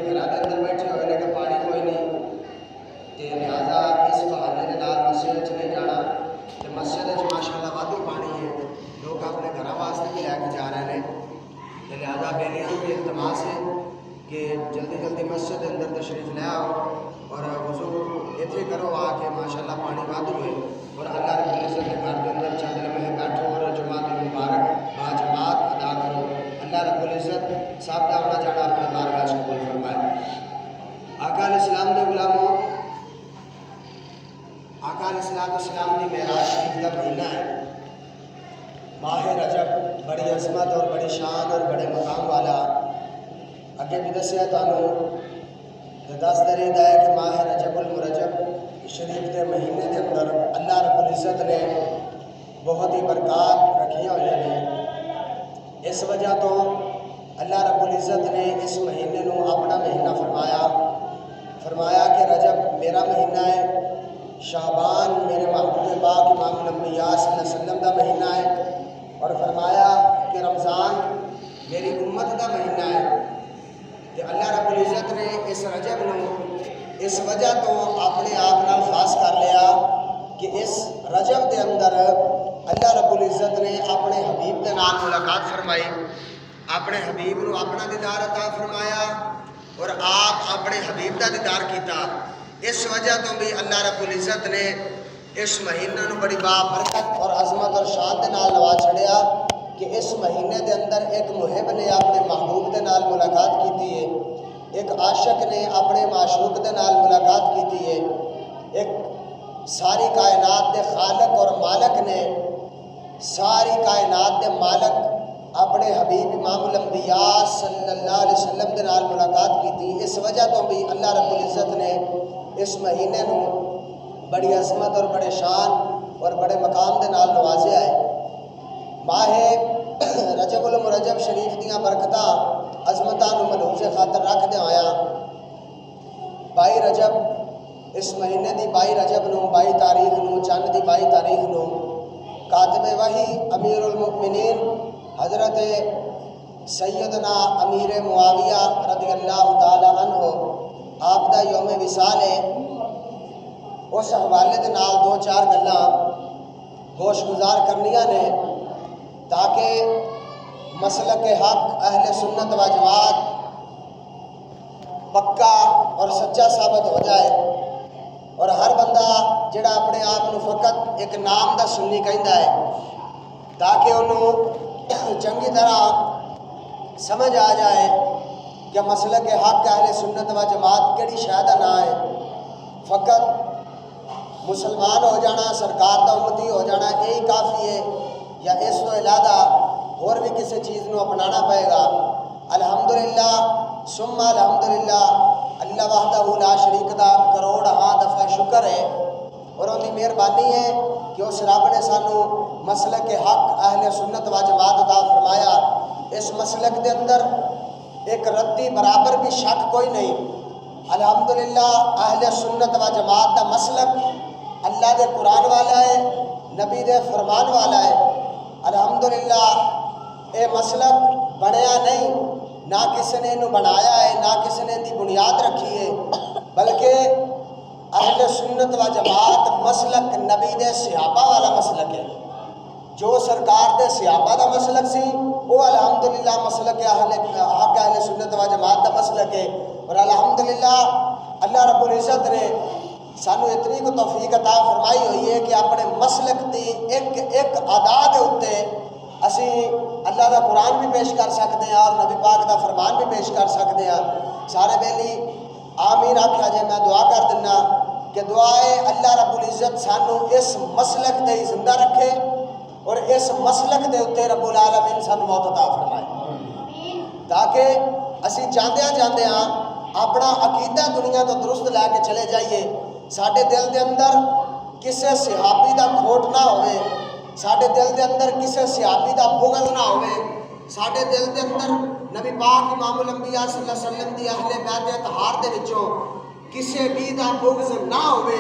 گھر کے اندر بیٹھے ہوئے نے کہ پانی کوئی نہیں، تو لہٰذا اس بہانے کے نال مسجد نہیں جانا، تو مسجد ماشاء اللہ وادو پانی ہے، لوگ اپنے گھر واسطے بھی لے کے جا رہے ہیں، تو لہٰذا بیلیاں بھی التماس ہے کہ جلدی جلدی مسجد کے اندر تشریف لے آؤ اور وضو اتنے کرو آ کے ماشاء اللہ پانی وادو ہے، اور اللہ رب العزت کے گھر کے اندر چند لمحے بیٹھو اور جماعت المبارک با جماعت ادا کرو۔ اللہ رب العزت سب کا ہونا جانا اپنے بارگاہ سے قبول فرمائے۔ آقا علیہ السلام کے غلاموں، آقا علیہ السلام کی معراج شریف کا مہینہ ہے، ماہ رجب بڑی عظمت اور بڑی شان اور بڑے مقام والا، اگے بھی دسیا تمہوں دس درید ہے کہ ماہ رجب المرجب شریف کے مہینے کے اندر اللہ رب العزت نے بہت ہی برکات رکھی ہوئی ہیں۔ اس وجہ تو اللہ رب العزت نے اس مہینے نو اپنا مہینہ فرمایا کہ رجب میرا مہینہ ہے، شعبان میرے محبوب پاک امام الانبیاء صلی اللہ علیہ وسلم کا مہینہ ہے، اور فرمایا کہ رمضان میری امت کا مہینہ ہے۔ کہ اللہ رب العزت نے اس رجب نو اس وجہ تو اپنے آپ نال خاص کر لیا کہ اس رجب کے اندر اللہ رب العزت نے اپنے حبیب کے نال ملاقات فرمائی، اپنے حبیب نو اپنا دیدار عطا فرمایا اور آپ اپنے حبیب کا دیدار کیتا۔ اس وجہ تو بھی اللہ رب العزت نے اس مہینہ نو بڑی بابرکت اور عظمت اور شان کے نال نواز چھڑیا کہ اس مہینے کے اندر ایک محب نے اپنے محبوب کے نال ملاقات کی ہے، ایک عاشق نے اپنے معشوق کے نال ملاقات کی ہے، ایک ساری کائنات کے خالق اور مالک نے ساری کائنات کے مالک اپنے حبیب امام الانبیاء صلی اللہ علیہ وسلم کے نال ملاقات کی تھی۔ اس وجہ تو بھی اللہ رب العزت نے اس مہینے نو بڑی عظمت اور بڑے شان اور بڑے مقام کے نال نوازیا ہے۔ ماہ رجب المرجب شریف دیاں برکتاں عظمتاں نو ملحوظ خاطر رکھ دے آیا 22 رجب اس مہینے دی 22 رجب نو 22 تاریخ نو چند دی 22 تاریخ نو کاتب وحی امیر المؤمنین حضرت سیدنا امیر معاویہ رضی اللہ تعالی عنہ آپ دا یوم وصال ہے۔ اس حوالے دے نال دو چار گلاں گوش گزار کرنیاں نے تاکہ مسلک حق اہل سنت و جماعت پکا اور سچا ثابت ہو جائے، اور ہر بندہ جڑا اپنے آپ کو فقط ایک نام دا سنی کہندا ہے تاکہ انہوں چنگی طرح سمجھ آ جائے کہ مسلک حق اہل سنت و جماعت کیڑی شے دا نام ہے۔ فقط مسلمان ہو جانا، سرکار دا امتی ہو جانا یہی کافی ہے یا اس تو علیحدہ اور بھی کسی چیز نو اپنانا پائے گا؟ الحمدللہ ثم الحمدللہ، اللہ وحدہ لا شریک دا کروڑ دفعہ شکر ہے اور ان کی مہربانی ہے کہ اس رب نے سانو مسلک حق اہل سنت و جماعت عطا فرمایا۔ اس مسلک دے اندر ایک رتی برابر بھی شک کوئی نہیں۔ الحمدللہ اہل سنت و جماعت دا مسلک اللہ دے قرآن والا ہے، نبی دے فرمان والا ہے۔ الحمدللہ اے مسلک بنیا نہیں، نہ کسی نے انہوں بنایا ہے، نہ کسی نے دی بنیاد رکھی ہے، بلکہ اہل سنت و جماعت مسلک نبی دے صحابہ والا مسلک ہے۔ جو سرکار دے صحابہ دا مسلک سی وہ الحمدللہ مسلک حق اہل سنت و جماعت دا مسلک ہے، اور الحمدللہ اللہ رب العزت نے سانو اتنی کو توفیق عطا فرمائی ہوئی ہے کہ اپنے مسلک دی ایک ادا دے اتے اسی اللہ دا قرآن بھی پیش کر سکتے ہیں اور نبی پاک دا فرمان بھی پیش کر سکتے ہیں۔ سارے بیلی آمین آکھا جائے، میں دعا کر دینا کہ دعائے اللہ رب العزت سانو اس مسلک دے زندہ رکھے اور اس مسلک دے اتے رب العالمین سانو موت عطا فرمائے، تاکہ اسی جاندیاں اپنا عقیدہ دنیا تو درست لے کے چلے جائیے، ساڈے دل دے اندر کسے صحابی دا کھوٹ نہ ہوئے، ساڈے دل دے اندر کسے صحابی دا بغض نہ ہوئے، ساڈے دل دے اندر نبی پاک امام الانبیاء صلی اللہ علیہ وسلم دی اہل بیت اطہار دے وچوں کسے بھی دا بغض نہ ہوئے،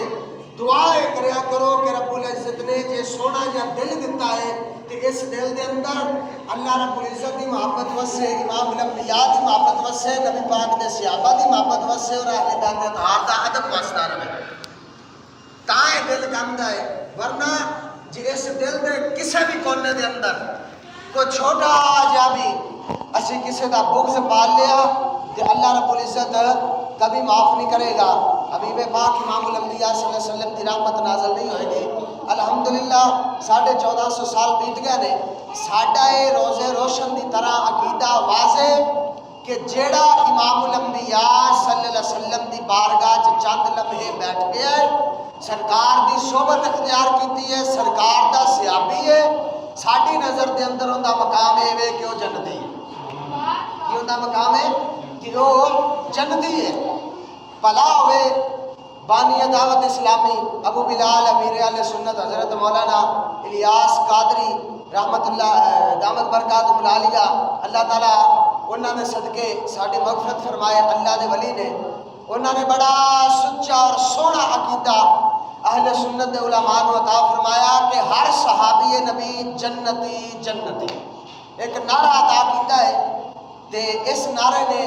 دعائیں کریا کرو کہ رب العزت نے جے سونا جا دل دیتا ہے کہ اس دل دے اندر اللہ رب العزت دی محبت وسے، امام الانبیاء دی محبت وسے، نبی پاک دے صحابہ دی محبت وسے اور اہل بیت اطہار دا ادب واسطہ رہے تائیں دل کامدا ہے۔ ورنہ جی اس دل دے کسے بھی کونے دے اندر کوئی چھوٹا جا بھی اسی کسے دا بغض پال لیا کہ اللہ رب العزت کبھی معاف نہیں کرے گا۔ حبیب پاک امام الانبیاء صلی اللہ علیہ وسلم کی رحمت نازل نہیں ہوئے گی۔ الحمدللہ 1450 سال بیت گئے نے، ساڈا اے روزے روشن دی طرح عقیدہ واضح کہ جیڑا امام الانبیاء صلی اللہ علیہ وسلم دی بارگاہ چند لمحے بیٹھ گیا ہے، سرکار دی صحبت اختیار کیتی ہے، سرکار دا صحابی ہے، ساڈی نظر دے اندر اوندا مقام ہے کہ وہ جنتی ہے۔ کہ اوندا مقام ہے کہ وہ جنتی ہے۔ بھلا ہوئے بانی دعوت اسلامی ابو بلال امیر اہل سنت حضرت مولانا الیاس قادری رحمت اللہ دامت برکاتہم العالیہ، اللہ تعالیٰ انہوں نے صدقے ساڑھی مغفرت فرمائے۔ اللہ دے ولی نے انہوں نے بڑا سچا اور سونا عقیدہ اہل سنت دے علماء نے عطا فرمایا کہ ہر صحابی نبی جنتی جنتی ایک نعرہ عطا کیتا ہے۔ تے اس نعرے نے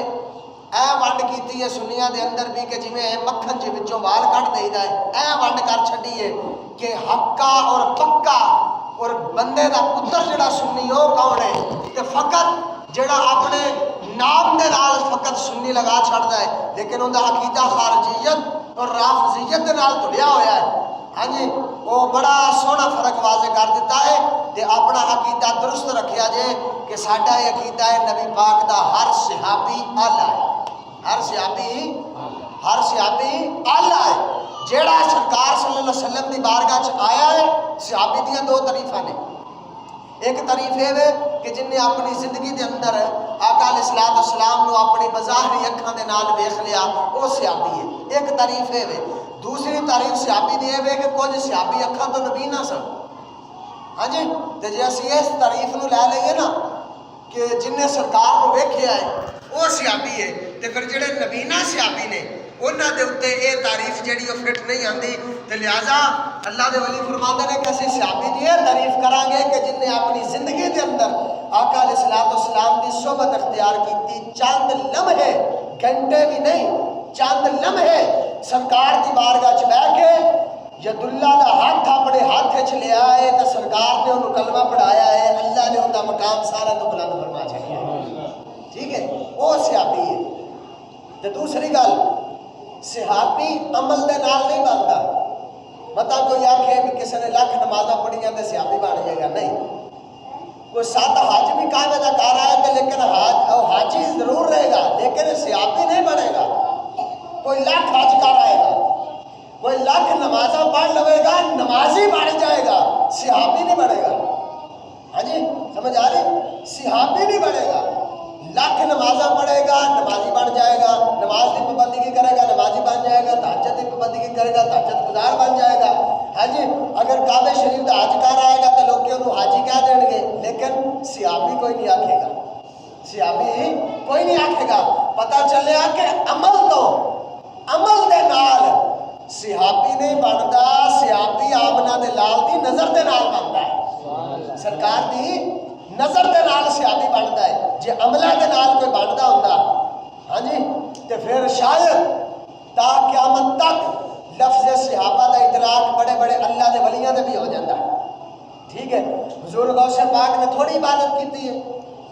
اے ونڈ کیتی ہے سنیاں دے اندر بھی کہ جی میں مکھن جی وچوں وال کٹ دے دا ہے، اے ونڈ کر چھڈی ہے کہ حقا اور پکا اور بندے دا پتر جڑا سنی ہو کون ہے، تے فقط جڑا اپنے نام دے نال فقط سنی لگا چھڑدا ہے لیکن اوندا عقیدہ خارجیت اور رافضیت دے نال تلیا ہویا ہے۔ ہاں جی وہ بڑا سونا فرق واضح کر دیتا ہے تے اپنا عقیدہ درست رکھیا جے کہ ساڈا یہ عقیدہ ہے نبی پاک دا ہر صحابی اعلیٰ ہے، ہر صحابی اعلیٰ ہے۔ جیڑا سرکار صلی اللہ علیہ وسلم دی بارگاہ چ آیا ہے صحابی دیاں دو تعریفاں نے۔ ایک تعریف ہے کہ جن نے اپنی زندگی دے اندر آقا علیہ السلام نو اپنی بظاہری اکھاں دے نال ویکھ لیا، وہ صحابی ہے۔ ایک تعریف ہے دوسری تعریف صحابی دی ہے کہ کچھ صحابی اکھاں تو نبی نہ سن۔ ہاں جی تے جے اسی اس تعریف نو لے لئیے نا کہ جن نے سرکار نو ویکھیا ہے وہ صحابی ہے، تے پھر جڑے نبینا صحابی نے انہاں دے اوتے یہ تعریف جڑی وہ فٹ نہیں آندی، تے لہٰذا اللہ دے ولی فرماندے نے کہ اسی صحابی دی یہ تعریف کران گے کہ جن نے اپنی زندگی دے اندر آقا علیہ السلام دی صحبت اختیار کیتی، چند لمحے گھنٹے بھی نہیں چند لمحے سرکار دی بارگاہ چ بیٹھ کے ید اللہ دا ہاتھ اپنے ہاتھ چ لیا ہے تو سرکار نے انہوں کلمہ پڑھایا ہے، اللہ نے ان کا مقام سارا تو بلند فرما چھڑیا ہے۔ ٹھیک ہے، وہ صحابی ہے۔ تو دوسری گل صحابی عمل دے نال نہیں بنتا۔ مطلب کوئی آکھے بھی کسی نے لاکھ نمازاں پڑھیاں تے صحابی بن جائے گا، نہیں۔ کوئی 7 حج بھی کعبے دا کر آئے تے لیکن حاجی ضرور رہے گا لیکن صحابی نہیں بنے گا۔ کوئی لاکھ حج کر آئے گا، کوئی لاکھ نمازاں پڑھ لوے گا، نمازی بن جائے گا، صحابی نہیں بنے گا۔ ہاں جی سمجھ آ رہی؟ صحابی نہیں بنے گا۔ لاکھ نمازاں پڑھے گا، نمازی بن جائے گا، نماز کی پابندگی کرے گا، نمازی بن جائے گا، تہجد کی پابندگی کرے گا، تہجد گزار بن جائے گا۔ ہاں جی اگر کعبہ شریف کا حج کر آئے گا تو لوگ انہوں حاجی کہہ دیں گے، لیکن صحابی کوئی نہیں آکھے گا، صحابی کوئی نہیں آکھے گا۔ پتہ چلیا کہ عمل دے نال صحابی نہیں بنتا، صحابی آمنہ دے لال دی نظر دے نال بنتا ہے، سرکار دی نظر دے نال صحابی بنتا ہے۔ جے عملہ دے نال کوئی بنتا ہوتا ہاں جی تے پھر شاید تا قیامت تک لفظ صحابہ دا ادراک بڑے بڑے اللہ دے ولیاں دے بھی ہو جاتا ہے۔ ٹھیک ہے، حضور غوث پاک نے تھوڑی عبادت کیتی ہے،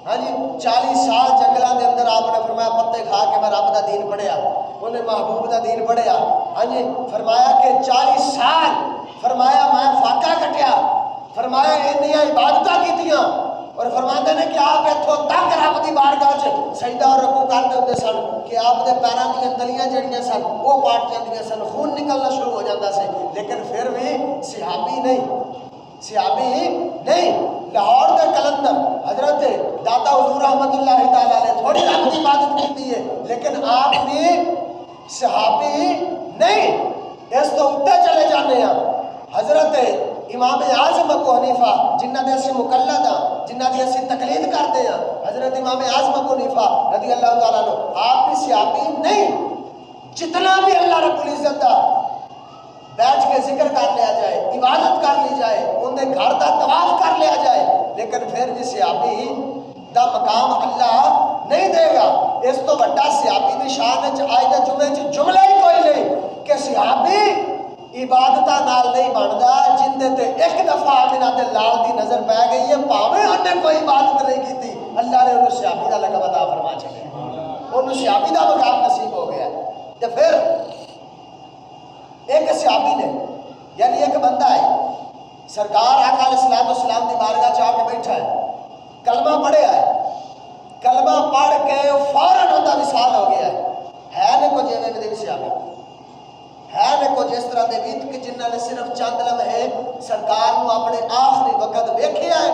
ہاں جی 40 سال جنگلاں دے اندر آپ نے فرمایا پتے کھا کے میں رب دا دین پڑھیا، انہیں محبوب دا دین پڑھیا۔ ہاں جی فرمایا کہ 40 سال فرمایا میں فاقہ کٹیا، فرمایا انہیاں عبادتاں کیتیاں، اور فرماندے نے کہ آپ اتھوں تک رب دی بارگاہ چ سجدہ اور رکوع کرتے ہوندے سن کہ آپ دے پیراں دیاں تلیاں جڑیاں سن وہ پاٹ جاندیاں سن، خون نکلنا شروع ہو جاتا سی، لیکن پھر بھی صحابی نہیں۔ لاہور دے کلندر حضرت داتا حضور رحمت اللہ تعالی علیہ تھوڑی رب کی عبادت کیتی ہے لیکن آپ بھی صحابی نہیں۔ اس تو اٹھے چلے جانے ہیں حضرت امام اعظم ابو حنیفہ جنہ دے اسی مقلد ہاں، جنہ دی اسی تقلید کرتے ہیں، حضرت امام اعظم ابو حنیفہ رضی اللہ تعالیٰ عنہ آپ بھی صحابی نہیں۔ جتنا بھی اللہ رب العزت دا بیٹھ کے ذکر کر لیا جائے، عبادت کر لی جائے، انہیں گھر کا طواف کر لیا جائے، لیکن پھر بھی صحابی دا مقام اللہ نہیں دے گا۔ اس تو بڑا صحابی دی شان آج دے جمعے جملہ ہی کوئی نہیں کہ صحابی عبادتہ نال نہیں بندا جن تے ایک دفعہ آمنہ دے لال دی نظر پہ گئی ہے، پاویں انہیں کوئی عبادت نہیں کی تھی، اللہ نے انہوں صحابی دا لقب عطا فرما چھڑے، انہوں صحابی دا مقام نصیب ہو گیا۔ تو پھر ایک صحابی نے یعنی ایک بندہ ہے، سرکار آقا علیہ السلام دی بارگاہ چاہ کے بیٹھا ہے، کلمہ پڑھیا ہے، کلمہ پڑھ کے فوراً ہوتا وصال ہو گیا ہے نے کو جیوے میں دے صحابی ہے نے کو جس طرح دے بیت کہ جنہاں نے صرف چند لمحے سرکار نو اپنے آخری وقت ویکھیا ہے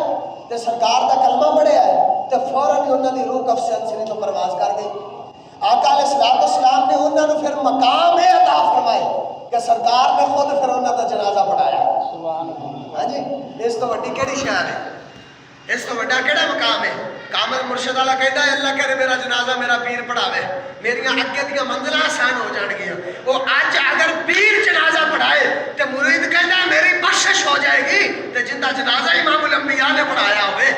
تے سرکار دا کلمہ پڑھیا ہے تے فوراً ہی انہاں دی روح کف سے انسانی تو پرواز کر گئی۔ آقا علیہ السلام نے انہاں نو پھر مقام عطا فرمائے کہ سرکار نے خود پھر انہاں دا جنازہ پڑھایا۔ ہاں جی، اس تو وڈی کیڑی شان ہے، اس تو وڈا کیڑا مقام ہے؟ کامل مرشد والا کہتا ہے اللہ کرے میرا جنازہ میرا پیر پڑھاوے، میریاں اگے دیاں منزلاں آسان ہو جان گیا۔ وہ اج اگر پیر جنازہ پڑھائے تو مرید کہتا ہے میری بخشش ہو جائے گی، تو جنہ جنازہ امام الانبیاء نے پڑھایا ہوئے،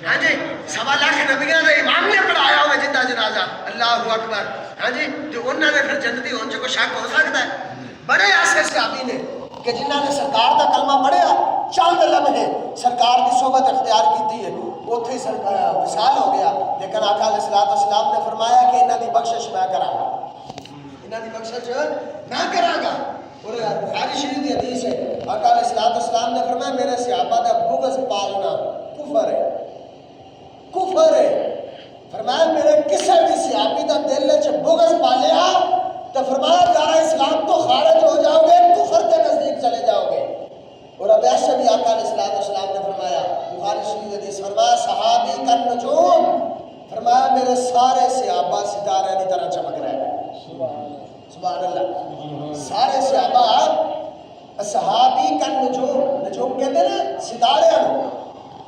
ہاں جی 1.25 نبیاں نے امام نے پڑھایا ہوئے جنہ جنازہ، اللہ اکبر، ہاں جی تو انہوں نے پھر جنتی ہون جو کو شک ہو سکتا ہے؟ بڑے ایسے صحابی نے کہ جنہوں نے سرکار دا کلمہ پڑھیا، چند لمحے سرکار کی صحبت اختیار کی ہے، اتھے سرکار وصال ہو گیا، لیکن آقا علیہ السلام نے فرمایا کہ انہاں دی بخشش میں کراں گا، انہاں دی بخشش میں کراں گا۔ اور بخاری شریف دی حدیث ہے، آقا علیہ السلام نے فرمایا میرے صحابہ دا بغض پالنا کفر ہے، کفر ہے۔ فرمایا میرے کسے بھی صحابی دا دل وچ بغض پالیا تو فرمایا دار اسلام تو خارج ہو جاؤ گے، کفر کے نزدیک چلے جاؤ گے۔ اور اب ایسے بھی آقا علیہ السلام نے فرمایا، بخاری شریف حدیث فرمایا صحابی کا نجوم، فرمایا میرے سارے صحابہ ستارے کی طرح چمک رہے ہیں، سبحان اللہ، سارے صحابہ صحابی کا نجوم، نجوم کہتے ہیں نا ستارے ہیں،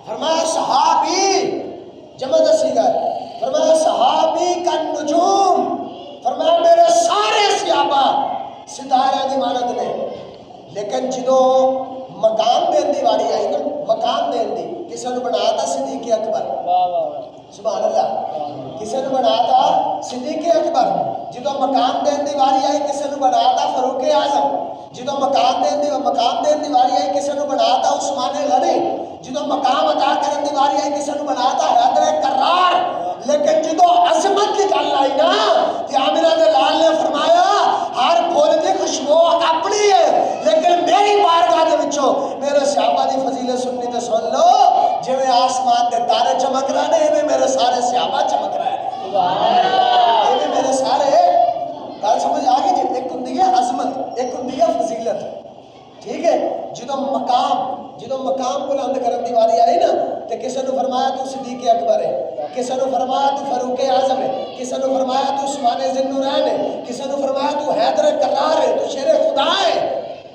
فرمایا صحابی جمع دسی گئے، فرمایا صحابی کا نجوم، فرمایا میرے سارے صحابہ ستارے دی مانند نے، لیکن جدو مقام دین دی واری آئی نا، مقام دین دی کسی نے بنا تھا صدیق اکبر، سبحان اللہ، کسی نے بنا تھا صدیق اکبر، جدو مقام دین دی واری آئی کسی نے بنا تھا فاروق اعظم، جدو مقام دین دی واری آئی کسی نے بنا تھا عثمان غنی، جدو مقام عطا کرن دی واری آئی کسی نے بنا تھا حیدر کرار، لیکن جدو عظمت کی گل آئی نا کہ آمنہ دے لال نے فرمایا ہر پھول دی خوشبو اپنی ہے، لیکن میری بارگاہ دے وچوں میرے صحابہ دی فضیلت سننی تے سن لو، جویں آسمان دے تارے چمک رہے نے ایویں میرے سارے صحابہ چمک رہے ہیں، ایویں میرے سارے گل سمجھ آ گئی جی، ایک ہوندی ہے عظمت، ایک ہوندی ہے فضیلت، ٹھیک ہے؟ جدو مقام بلند کرن دی واری آئی نا تے کسی نے فرمایا تو صدیق اکبر ہے، کسی نے فرمایا تو فاروق اعظم ہے، کسی نے فرمایا تو عثمان ذی النورین ہے، کسی نے فرمایا تو حیدر کرار ہے، تو شیر خدا ہے،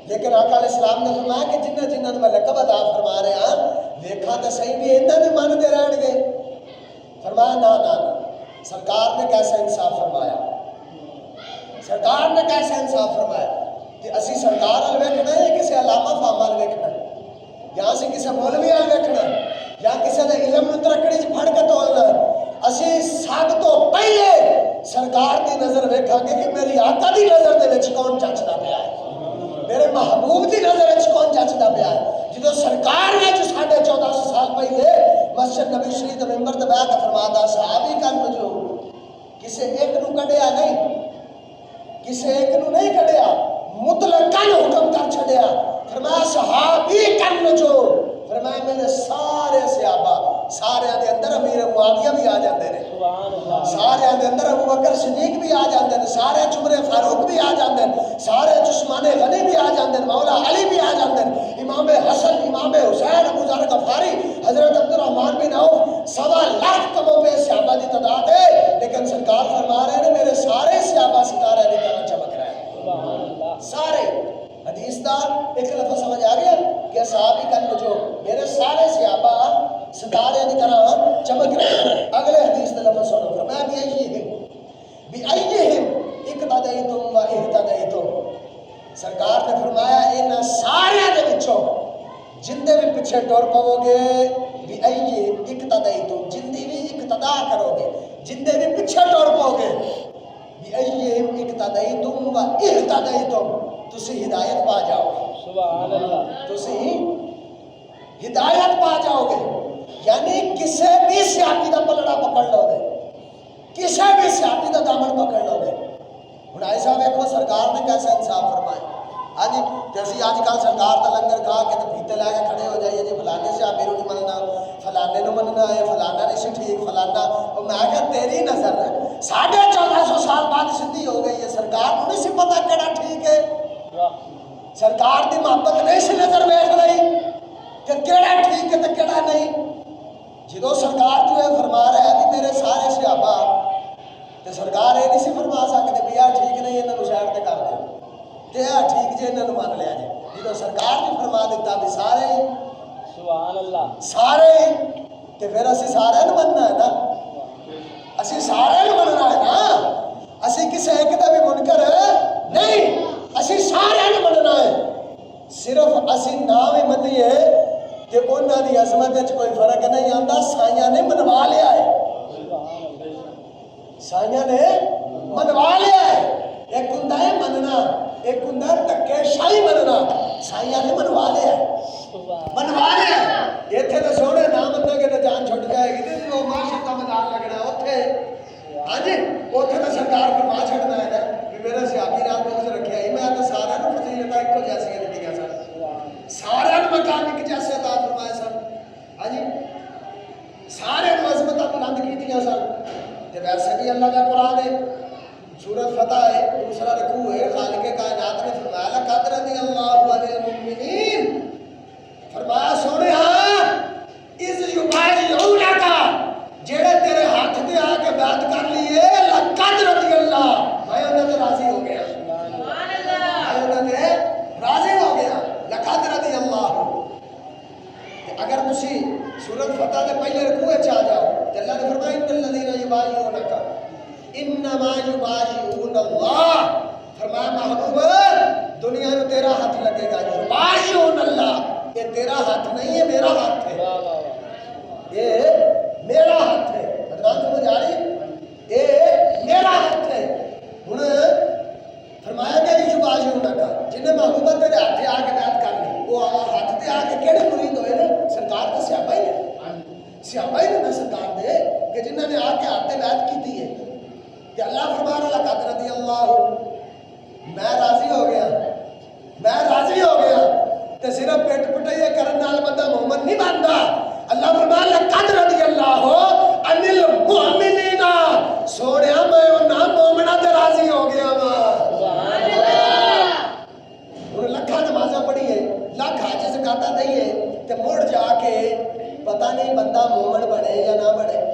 لیکن آقا علیہ السلام نے فرمایا کہ جنہ میں لقب عطا فرما رہے ہیں ویکھا تے صحیح بھی انہاں دے من دے رہن گے، فرمایا نا نا سرکار نے کیسا انصاف فرمایا، سرکار نے کیسا انصاف فرمایا کہ اسی سرکار ال ویکھنا ہے یا کسی علامہ فاہم ال ویکھنا ہے، یا اسی کسی مولوی ال ویکھنا ہے یا کسی دے علم نو ترکڑی چ پھڑ کے تولنا ہے، اسی سب تو پہلے سرکار دی نظر ویکھاں گے کہ میری آقا دی نظر دے وچ کون جچدا پیا ہے، میرے محبوب دی نظر وچ کون جچدا پیا ہے۔ جدو سرکار نے جو 1450 سال پہلے مسجد نبی شریف دے ممبر تے بیٹھ کے فرمایا صحابی کا نجوم، کسے ایک نو کڈیا نہیں، کسے ایک نو نہیں کڈیا، مطلقاً حکم کر چھڑیا، فرمایا صحابی کا نجوم، فرمایا میرے سارے صحابہ، سارے دے اندر امیر معاویہ بھی آ جاندے نے، سارے دے اندر ابو بکر صدیق بھی آ جاندے نے، سارے عمر فاروق بھی آ جاندے نے، سارے عثمان غنی بھی آ جاندے نے، مولا علی بھی آ جاندے نے، امام حسن، امام حسین، ابو ذر غفاری، حضرت عبد الرحمن بن عوف، 1.25 لاکھ کموں پہ صحابہ دی تعداد ہے، لیکن سرکار فرما رہے ہیں میرے سارے صحابہ ستارے دی طرح چمک رہے ہیں، سارے۔ حدیث دا ایک لفظ سمجھ آ گیا کہ صحابی کا نجوم، میرے سارے صحابہ ستارے کی طرح چمک رہے ہیں۔ اگلے حدیث دا لفظ سنو، فرمایا بِأَيِّهِمْ اقْتَدَيْتُمْ وَإِهْتَدَيْتُمْ، سرکار نے فرمایا ان سارے دے وچوں جندے بھی پیچھے ٹر پو گے بھی ائیے اقتدائی تم جندی بھی اقتدا کرو گے جندے بھی پیچھے ٹر پو گے بھی ائیے اقتدائی تم و اہتدائی تسی ہدایت پا جاؤ گے سبحان اللہ تسی ہدایت پا جاؤ گے یعنی کسے بھی سیاپی دا پلڑا پکڑ لو گے کسے بھی سیاپی دا دامن پکڑ لو گے ہن ایسا دیکھو سرکار نے کیسا انصاف فرمایا آج جیسی آج کل سرکار دا لنگر کھا کے تو پیتے لے کے کھڑے ہو جائیے جی فلانے سے آپ میرے نہیں مننا فلانے نو مننا ہے فلانا نہیں سی ٹھیک فلانا اور میں کہا تیری نظر 1450 سال بعد سدھی ہو گئی ہے سرکار کو نہیں سی پتا کیڑا ٹھیک ہے سرکار دی محبت نہیں سی نظر ویکھ رہی کہ کیڑا ٹھیک ہے تے کیڑا نہیں جدو سرکار جو ہے فرما رہا ہے کہ میرے سارے صحابہ تے سرکار یہ نہیں سی فرما سکتے بھی یار ٹھیک نہیں انہاں نو شہر تے کر دے تے ٹھیک جے انہاں نو مان لیا جے جدو سرکار نے فرما دیتا بھی سارے سبحان اللہ سارے تے پھر اسی سارے نو مننا ہے نا اسی سارے نو مننا ہے نا اسی کسے ایک دا بھی منکر نہیں اسی سارے نو مننا ہے صرف اسی نام ہی منیے کہ انہاں دی عظمت وچ کوئی فرق نہیں آندا سائیاں نے منوا لیا ہے سائیاں نے منوا لیا ہے ایک ہوندا ہے مننا ایک ہوندا ہے دھکے شاہی مننا سائیاں نے منوا لیا ہے منوا لیا ہے ایتھے تے سونے نام مننا کہ جان چھٹ جائے گی تے وہ معاشرت دا میدان لگنا اوتھے ہاں جی اوتھے تے سرکار فرما چھڑنا ہے نا کہ میرا صحابی نال بغض رکھیا ہے میں تے سارے نو فضیلتاں اکو جیسیاں دتیاں سن سارے نو مقام ایک جیسے عطا فرمائے سن ہاں جی سارے نو عظمتاں بلند کیتیاں سن تے ویسے بھی اللہ کا قرآن ہے سورۃ فتح ہے دوسرا رکوع ہے خالق کائنات نے فرمایا لقد رضی اللہ عن المؤمنین فرمایا سونے اذ یبایعونک جڑے تیرے ہاتھ تے آ کے بیعت کر لیے لقد رضی اللہ میں انہاں تے راضی ہو گیا سبحان اللہ میں انہاں تے راضی ہو گیا لقد رضی اللہ اگر تسی سورۃ فتح دے پہلے رکوع وچ آ جاؤ تے اللہ نے فرمایا ان الذین یبایعونک انما یبایعون اللہ فرمایا محبوب دنیا میں تیرا ہاتھ لگے گا یبایعون اللہ یہ تیرا ہاتھ نہیں ہے میرا ہاتھ ہے یہ میرا ہاتھ ہے ادوان سمجھ آ رہی یہ میرا ہاتھ ہے ہن فرمایا کہ یبایعون کا جنہیں محبوبہ تیرے ہاتھ آ کے بیعت کر لی وہ ہاتھ تے آ کے کیڑے مرید ہوئے نا سرکار کا صحابہ ہی نے صحابہ ہی نے سرکار دے کہ جنہوں نے آ کے ہاتھ تے بیعت کی تھی ہے کہ اللہ فرما رہا لقد رضی اللہ میں راضی ہو گیا میں راضی ہو گیا تے صرف پیٹ پٹائیے کرن نال بندہ مومن نہیں بنتا اللہ فرما لقد رضی اللہ عن المؤمنین سونیا میں انہاں مومناں تے راضی ہو گیا وا سبحان اللہ ہن لکھاں نمازاں پڑھی ہے لاکھ حج زکاتاں دئی ہے تے مڑ جا کے پتہ نہیں بندہ مومن بنے یا نہ بنے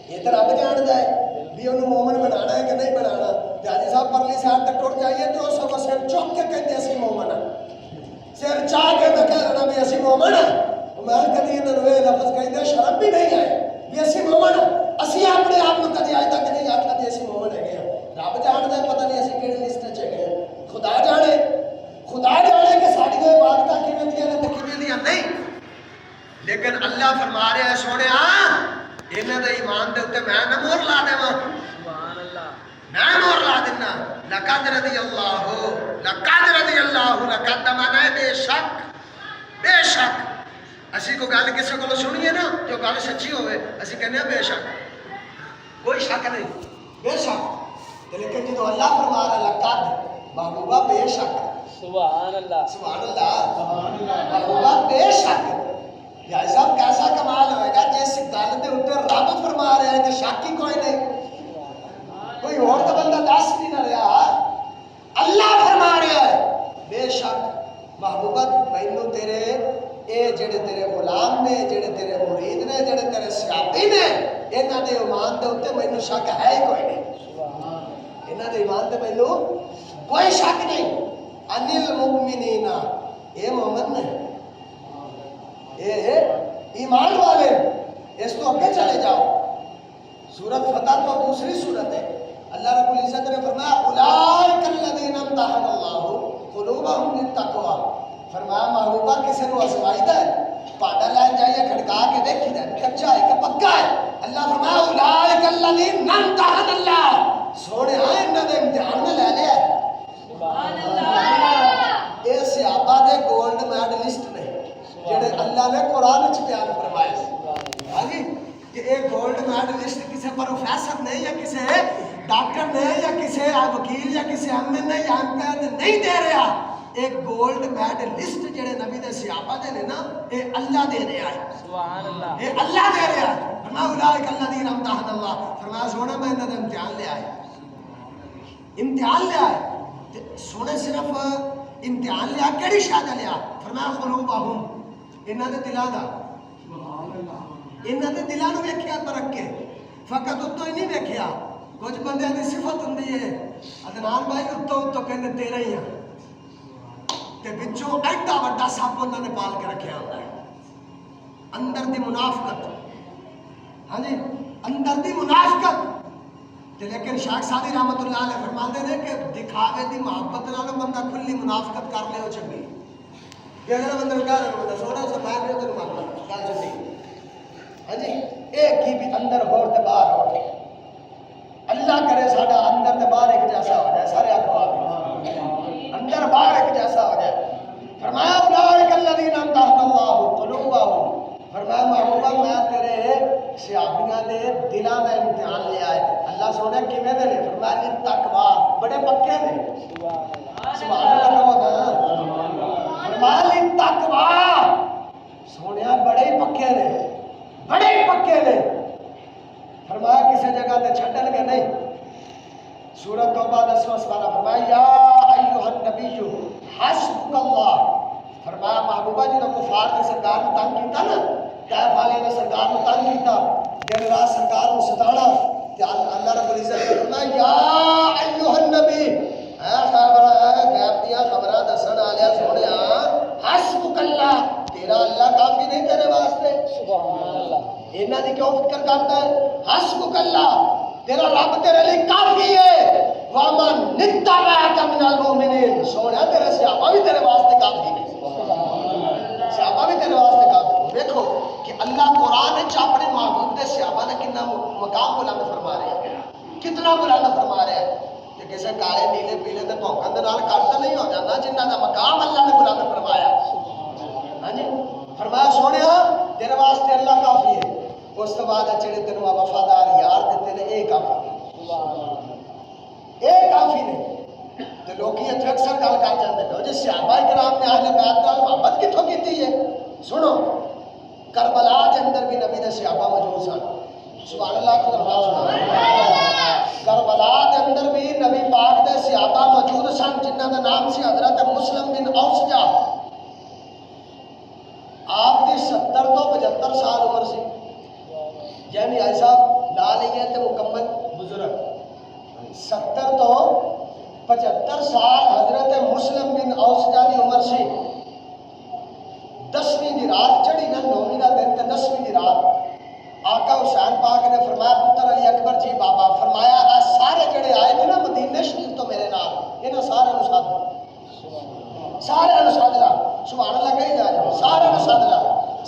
یہ تو رب جاندا ہے بھی انہوں مومن بنانا ہے کہ نہیں بنانا حاجی صاحب پرلی سائڈ تک ٹر جائیے تو اس کو سر چوک کے کہتے اسی مومن ہیں سر چاہ کے میں کہہ رہا بھی اسی مومن ہیں میں کدی انہوں یہ لفظ کہتے شرم بھی نہیں آئے بھی اسی مومن ہیں اسی اپنے آپ کو کدی آج تک نہیں آتا بھی اسی مومن ہے گیا رب جانتا ہے پتہ نہیں اسی کہڑی لسٹ چ گئے خدا جانے کہ ساری عبادتاں کیویں دیاں نے تے کیویں دیاں نہیں لیکن اللہ فرما رہا ہے سونے انہاں دے ایمان دے اوتے میں نہ مہر لا دیواں سبحان اللہ میں مہر لا دینا لقد رضی اللہ لقد مانا ہے بے شک اسی کو گل کسی کو سنیے نا جو گل سچی ہوئے اسی کہنے ہیں بے شک کوئی شک نہیں بے شک لیکن جدو اللہ فرما رہا لقد محبوبہ بے شک سبحان اللہ محبوبہ بے شک یا صاحب کیسا کمال ہوئے گا جس گل دے اوپر رب فرما رہا ہے کہ شک ہی کوئی نہیں کوئی اور تو بندہ دس بھی نہ رہا اللہ فرما رہا ہے بے شک محبوبت مینوں تیرے اے جڑے تیرے غلام نے جڑے تیرے مرید نے جڑے تیرے صحابی نے انہاں دے ایمان دے اوتے مینوں شک ہے ہی کوئی نہیں انہاں دے ایمان تے مینوں کوئی شک نہیں ان المؤمنین اے مومن نے اے ایمان والے اس تو اگے چلے جاؤ سورۃ فتح تو دوسری سورت ہے اللہ رب العزت نے فرمایا اولئک الذین امتحن اللہ فرمایا محبوبہ کسی کو آزمائیدا ہے پاڈا لین جائیے کھڑکا کے دیکھی دا کچا ہے کہ پکا ہے. اللہ فرمایا اولئک الذین امتحن اللہ سونے انہاں دے امتحان میں لے لیا ہے. سبحان اللہ. اے صحابہ دے گولڈ میڈلسٹ نے جڑے اللہ نے قرآن وچ بیان فرمائے. ہاں جی کہ اے گولڈ میڈلسٹ کسی پروفیسر نہیں یا کسی ڈاکٹر نے یا کسی وکیل یا کسی امن نے یا امپائر نہیں دے رہا. ایک گولڈ میڈلسٹ جڑے نبی دے صحابہ دے نے نا اے اللہ دے رہا ہے. سبحان اللہ. اے اللہ دے رہا ہے. فرمایا اولئک الذین امتحن اللہ. فرمایا سونا میں انہاں دا امتحان لیا ہے. امتحان لیا ہے. سونے صرف امتحان لیا کیڑی شے دا لیا؟ فرمایا قلوبہم انہاں دے دلاں دا. انہاں دے دلاں نوں ویکھیا پرکھ کے فقط اتوں ہی نہیں ویکھیا. کچھ بندیاں دی صفت ہوندی ہے عدنان بھائی اتوں کہندے تیرا ہی ہے تے وچوں ایڈا وڈا سپ انہاں نے پال کے رکھیا ہوندا ہے. اندر دی منافقت. ہاں جی اندر دی منافقت. تے لیکن شاہ سادی رحمت اللہ علیہ فرماندے نے کہ دکھاوے دی محبت نال بندہ کھلی منافقت کر لے او چنگی. یہ اگر بندہ کہہ رہا بندہ سونا سے باہر نہیں تے ماننا گل چنگی. ہاں جی ایک ہی بھی اندر ہور تے باہر ہو. اللہ کرے ساڈا اندر تے باہر ایک جیسا ہو جائے. سارے اخبار اندر باہر ایک جیسا ہو جائے. فرمایا اولئک الذین امتحن اللہ قلوبہم. فرمایا محبوبہ میں تیرے صحابیاں دے دلاں دا امتحان لیا ہے. اللہ سونے کیویں دے نے؟ فرمایا تقوا بڑے پکے نے. سبحان اللہ. فرمایا تقوا سونیا بڑے پکے نے بڑے پکے نے. فرمایا کسی جگہ تے چھڈن گے نہیں. سورۃ توبہ 10واں سپارہ. فرمایا یا ایھا النبی حسبک اللہ. فرمایا محبوبہ جی نے کفار نے سرکار کو تنگ کیتا نا طائف والے نے سرکار کو تنگ کیتا دن رات سرکار کو ستانا تے اللہ رب العزت نے فرمایا یا ایھا النبی اے خبر غیب دیا خبراں دسن والے سونیا حسبک اللہ تیرا اللہ کافی نہیں تیرے واسطے. سبحان اللہ. انہاں دی کیوں فکر کرتا ہے؟ حسبک اللہ تیرا رب تیرے لیے کافی ہے. ومن اتبعک من المؤمنین سونیا تیرے صحابہ بھی تیرے واسطے کافی ہے. صحابہ بھی تیرے واسطے کافی. دیکھو کہ اللہ قرآن اپنے محبوب دے صحابہ نے کتنا مقام بلند فرما رہے ہیں. کتنا بلند فرما رہے ہیں کہ کسی کالے نیلے پیلے تے بھونکن دے نال کٹ نہیں ہو جاتا جنہاں دا مقام اللہ نے بلند فرمایا. ہاں جی فرمایا سونیا تیرے واسطے اللہ کافی ہے. اس تو بعد جڑے تینوں وفادار یار دیتے نے اے کافی اے کافی نے. تے لوکی اتھے اکثر گل کر جاندے نے جی صحابہ کرام نے اہل بیت نال محبت کتھوں کیتی ہے؟ سنو کربلا کے اندر بھی نبی دے صحابہ موجود سن. سبحان اللہ. سبحان اللہ. کربلا کے اندر بھی نبی پاک دے صحابہ موجود سن جنہاں دا نام سی حضرت مسلم بن اوسجہ. آپ کی 70 تو 75 سال عمر سی. یعنی آئی صاحب لا لئیے تے مکمل بزرگ. 70 تو 75 سال حضرت مسلم بن اوسجہ کی عمر سی. 10ویں دی رات چڑھی نا 9ویں دا دن تے 10ویں دی رات آقا حسین پاک نے فرمایا پتر علی اکبر جی بابا فرمایا آج سارے جڑے آئے نے نا مدینے شریف تو میرے نال انہاں سارے نوں سد سارے نوں سد لا. سبحان اللہ کہی جا رہا سارے نوں سد لا.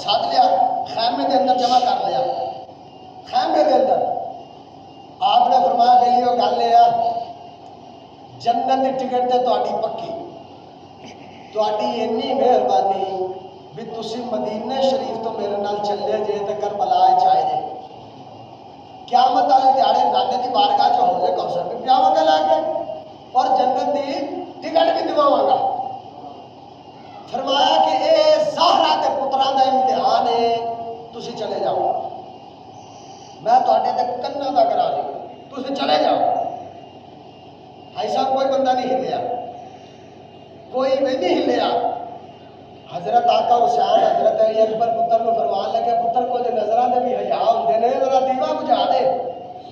سد لیا خیمے دے اندر جمع کر لیا. خیمے دے اندر آپ نے فرمایا کہ یہ گل ہے جنت کی ٹکٹ تے تہاڈی پکی تہاڈی اینی مہربانی بھی تسی مدینے شریف تو میرے نال چلے جے تے کربلا چائے جے. قیامت والے دیہاڑے نانے دی بارگاہ چ ہو جے کوثر بھی پیاواں گا لا کے اور جنت دی ٹکٹ بھی دواواں گا. فرمایا کہ اے زہرا تے پتراں دا امتحان ہے تسی چلے جاؤ. میں تہاڈے تے کناں دا کرا دی تسی چلے جاؤ. ایسا کوئی بندہ نہیں ہلیا کوئی بھی نہیں ہلیا. حضرت آقا حسین حضرت علی اکبر پتر کو فرمان لگے پتر کو جو نظراں دے بھی حیا ہوندے نے ذرا دیوا بجھا دے.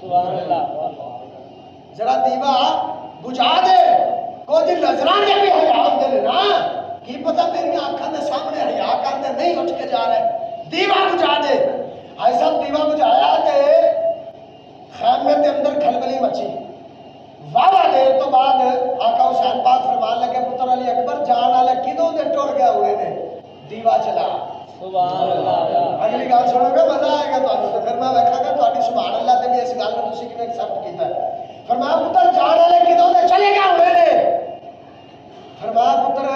سبحان اللہ. ذرا دیوا بجھا دے کوئی نظراں دے بھی حیا ہوندے نے نا کی پتہ میری آنکھاں دے سامنے حیا کرتے نہیں اٹھ کے جا رہے. دیوا بجھا دے. ایسا دیوا بجھایا کہ خیمے کے اندر کھلبلی مچی. واہ دیر تو بعد آقا حسین پاک فرمان لگے پتر علی اکبر جان والے کدوں دے ٹر گیا ہوئے دیوا چلا. سبحان اللہ. اگلی گل سنو گے مزہ آئے گا تمہیں. تو پھر میں ویکھا گا تہاڈی سبحان اللہ تے بھی اس گل نوں تسی کیویں ایکسپٹ کیتا ہے. فرمایا پتر جان والے کدوں دے چلے گئے ہوئے نے. فرمایا پتر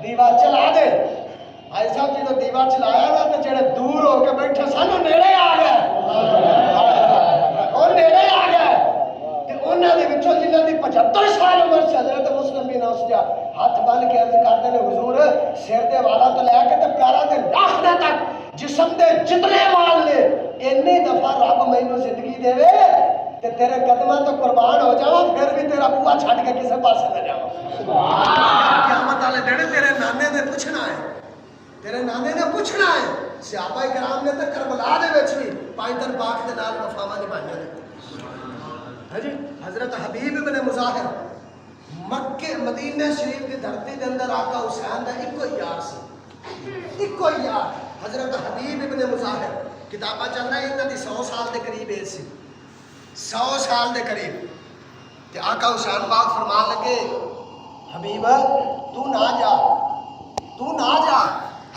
دیوا چلا دے. بھائی صاحب جی تو دیوا چلایا نا تے جڑے دور ہو کے بیٹھے سن او نیڑے آ گئے. اور نیڑے آ گئے تے انہاں دے وچوں جنہاں دی 75 سال عمر سی حضرت مسلم بن اوسجا ہاتھ بن کے عرض کرتے نے حضور سر دے والا تو لے کے تے پیرا دے ناخنا تک جسم دے جتنے وال نے اینی دفعہ رب مینوں زندگی دے تے تیرے قدماں تو قربان ہو جاواں پھر بھی تیرا بوا چھڈ کے کسے پاسے نہ جاواں. قیامت والے دن تیرے نانے نے پوچھنا ہے. تیرے نانے نے پوچھنا ہے. صحابہ کرام نے تے کربلا دے وچ بھی پائندر پاک دے نال وفاواں نبھائیاں نے. ہاں جی حضرت حبیب ابن مظاہر مکے مدینہ شریف کی دھرتی دے اندر آقا حسین دا ایکو ہی یار سی. ایکو ہی یار حضرت حبیب ابن مظاہر. کتاباں چل رہا ہے انہاں دی 100 سال دے قریب ایج سی. 100 سال دے قریب. تے آقا حسین پاک فرمان لگے حبیب تو نہ جا, تو نہ جا.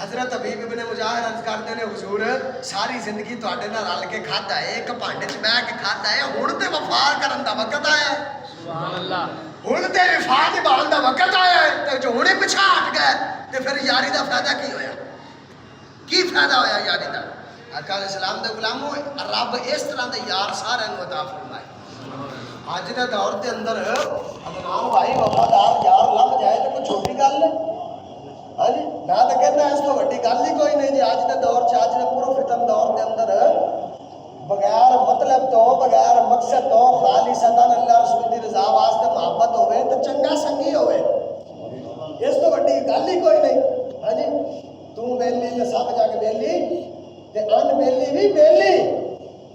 حضرت حبیب ابن مظاہر عرض کرتے ہیں حضور ساری زندگی تواڈے نال رل کے کھادا ہے, ایک بھانڈے چ بیٹھ کے کھادا ہے, ہن تے وفا کرن دا وقت آیا ہے. سبحان اللہ. ہن تے وفا نبھان دا وقت آیا ہے. تے جو ہنے پیچھے ہٹ گئے تے پھر یاری دا فائدہ کی ہویا؟ کی فائدہ ہویا یاری دا؟ آقا علیہ السلام دے غلاموں رب اس طرح دے یار سارے نوں عطا فرمائے. اج دے دور دے اندر ادنان بھائی وفادار یار لب جائے تے کوئی چھوٹی گل نہیں. ہاں جی میں تو کہنا اس کو وڈی گل ہی کوئی نہیں جی. اج دے دور چ اج دے پورو فتن دور دے اندر بغیر مطلب تو بغیر مقصد تو خالصتاً اللہ رسول دی رضا واسطے محبت ہوئے تو چنگا سنگی ہوئے, اس تو وڈی گل ہی کوئی نہیں. ہاں جی تو ویلی تے سب جگ ویلی تے ان ویلی بھی ویلی.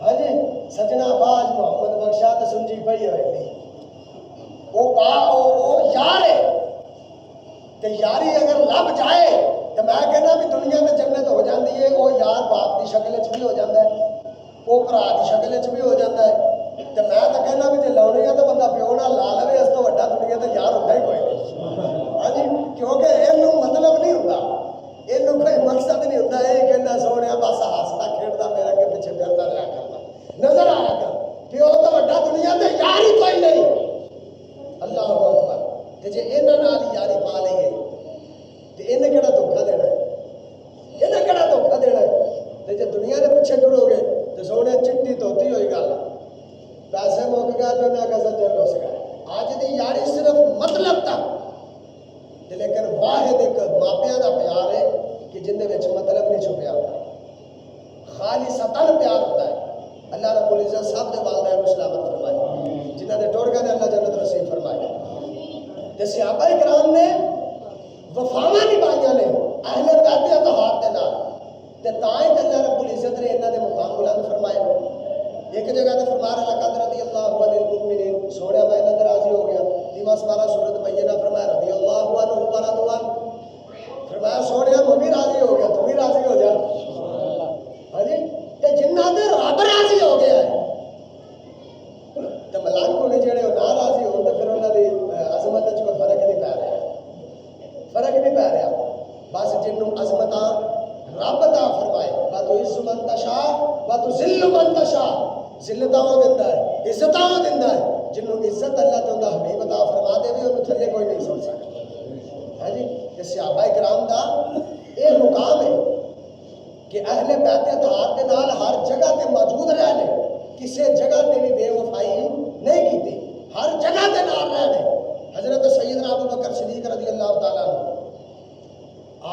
ہاں جی سجنا باز محمد بخشا تے سنجی پئی ہوئے او یار ہے تے یاری اگر لب جائے تو میں کہنا بھی دنیا تے جنت ہو جاندی ہے. وہ یار باپ دی شکل وچ بھی ہو جاندا ہے, وہ بھرا دی شکل وچ بھی ہو جاندا ہے. تے میں تو کہنا بھی جے لاؤنی ہے تو بندہ پیو نال لا لوے, اس تو وڈا دنیا تے یار ہوندا ہی کوئی نہیں. ہاں جی کیونکہ اینوں مطلب نہیں ہوندا, اینوں کوئی مقصد نہیں ہوندا. یہ کہنا سونیا بس ہسدا کھیڈدا میرا کے پیچھے پھردا رہیا کردا نظر آیا کر. پیو تو وڈا دنیا تے یار ہی کوئی نہیں. اللہ اکبر. تے جے انہاں نال یاری پا لئیے تے انہیں کیڑا دھوکا دینا ہے؟ انہیں کیڑا دھوکا دینا ہے؟ تے جے دنیا دے پیچھے ٹرو گے تے سونے چٹی دھوتی ہوئی گل, پیسے مک گئے تو انہیں کسا چل رس گئے. اج دی یاری صرف مطلب تک تے لیکن واحد ایک ماپیاں دا پیار ہے کہ جن دے وچ مطلب نہیں چھپیا ہوتا, خالصتاً پیار ہوتا ہے. اللہ رب العزت سب دے والدین کو سلامت فرمائے, جنہاں دے ٹر گئے نے اللہ جنت نصیب فرمائے. تے صحابہ کرام نے وفاواں نبھائیاں نے اہل بیت اطہار دے نال, تے تاں ہی اللہ رب العزت نے انہاں دے مقام بلند فرمائے. ایک جگہ تے فرما رہا لقد رضی اللہ عن المؤمنین, سوڑیا میں انہاں تے راضی ہو گیا. دیواں سپارہ سورۃ بینہ فرمایا رضی اللہ عنہ ورضوا عنہ, فرمایا سوڑیا میں بھی راضی ہو گیا, تو بھی راضی ہو جا. ہاں جی تے جنہاں تے رب راضی ہو گیا ہے تے ملائکے ہونے جڑے او نہ راضی ہون تے پھر انہاں دی عظمت وچ کوئی فرق نہیں پے رہا, فرق نہیں پے رہا. بس جنوں عظمتاں رب عطا فرمائے, وَتُعِزُّ مَن تَشَاءُ وَتُذِلُّ مَن تَشَاءُ, ذلتاں دیندا ہے, عزتاں دیندا ہے. جنوں عزت اللہ تے اوندا حبیب عطا فرما دے وی اونوں تھلے کوئی نہیں سن سکدا. ہاں جی تے صحابہ کرام دا اے مقام ہے کہ اہل بیت اطہار دے نال ہر جگہ تے موجود رہنے, کسی جگہ تے بھی بے وفائی نہیں کیتی, ہر جگہ تے نال رہنے. حضرت سیدنا ابو بکر صدیق رضی اللہ تعالیٰ عنہ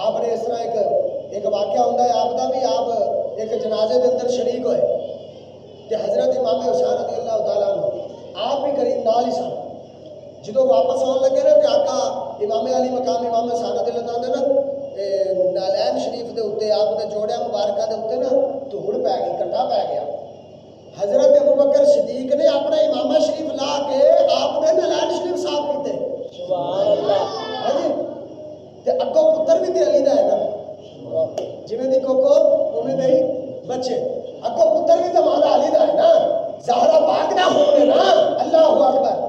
آپ نے اس طرح ایک واقعہ ہوتا ہے آپ کا بھی, آپ ایک جنازے کے اندر شریک ہوئے تے حضرت امام حسین رضی اللہ تعالیٰ عنہ آپ بھی قریب نال ہی سن. جدو واپس آن لگے نا تے آقا امام علی مقام امام حسین رضی اللہ تعالیٰ عنہ نالین شریف دے اوتے آپ دے جوڑیاں مبارکہ دے اوتے نا دھوڑ پی گئی, کٹا پی گیا. حضرت ابو بکر صدیق نے اپنا امامہ شریف لا کے آپ نے نالین شریف صاف کیتے. سبحان اللہ. ہاں جی تے اگوں پتر بھی تے علی دا ہے نا, جویں دی کوکو اوویں دے بچے, اگوں پتر بھی تے مولا علی دا ہے نا, زہرا پاک دا خون ہے نا. اللہ اکبر.